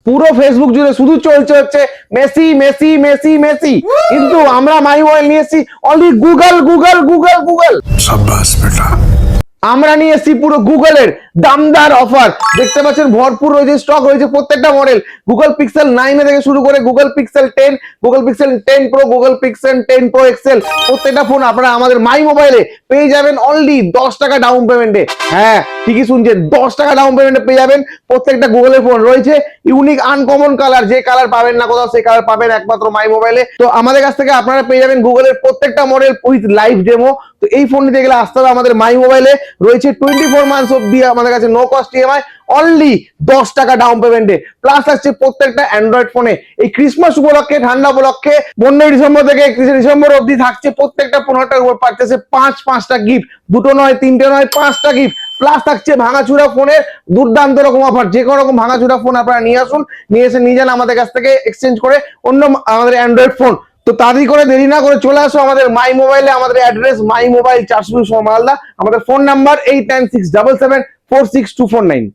পুরো ফেসবুক জুড়ে শুধু চলছে হচ্ছে মেসি মেসি মেসি মেসি, কিন্তু আমরা মাই মোবাইল নিয়ে এসেছি only Google Google Google Google. शाबाश बेटा। আমরা নিয়ে এসেছি পুরো গুগলের দামদার অফার। দেখতে পাচ্ছেন ভরপুর রয়েছে, স্টক রয়েছে প্রত্যেকটা মডেল। গুগল পিক্সেল 9 থেকে শুরু করে Google Pixel 10, Google Pixel 10 pro, Google Pixel 10 pro XL, প্রত্যেকটা ফোন আপনারা আমাদের মাই মোবাইলে পেয়ে যাবেন অনলি 10 টাকা ডাউন পেমেন্টে। হ্যাঁ ঠিকই শুনছেন, 10 টাকা ডাউন পেমেন্টে পেয়ে যাবেন প্রত্যেকটা গুগলের ফোন। রয়েছে ইউনিক আনকমন কালার, যে কালার পাবেন না কোথাও সেই কালার পাবেন একমাত্র মাই মোবাইলে। তো আমাদের কাছ থেকে আপনারা পেয়ে যাবেন গুগলের প্রত্যেকটা মডেল উইথ লাইভ ডেমো। তো এই ফোন নিতে গেলে আসতে হবে আমাদের মাই মোবাইলে। রয়েছে 24 মান্থস অবধি আমাদের কাছে নো কস্ট ইএমআই, অনলি 10 টাকা ডাউন পেমেন্টে। প্লাস আসছে প্রত্যেকটা অ্যান্ড্রয়েড ফোনে এই ক্রিসমাস উপলক্ষে, ঠান্ডা উপলক্ষে 15 ডিসেম্বর থেকে 31 ডিসেম্বর অবধি থাকছে প্রত্যেকটা 15 টাকার উপর পারচেসে 5টা গিফট, দুটো নয়, তিনটে নয়, 5টা গিফট। প্লাস থাকছে ভাঙাচুরা ফোনের দুর্দান্ত রকম অফার। যে কোনো রকম ভাঙাচুরা ফোন আপনারা নিয়ে আসুন, নিয়ে এসে নিয়ে যান আমাদের কাছ থেকে এক্সচেঞ্জ করে অন্য আমাদের অ্যান্ড্রয়েড ফোন। তো তাড়াতাড়ি করে দেরি না করে চলে আসো আমাদের মাই মোবাইলে। আমাদের অ্যাড্রেস মাই মোবাইল 400 মালদা। আমাদের ফোন নাম্বার 8967746249।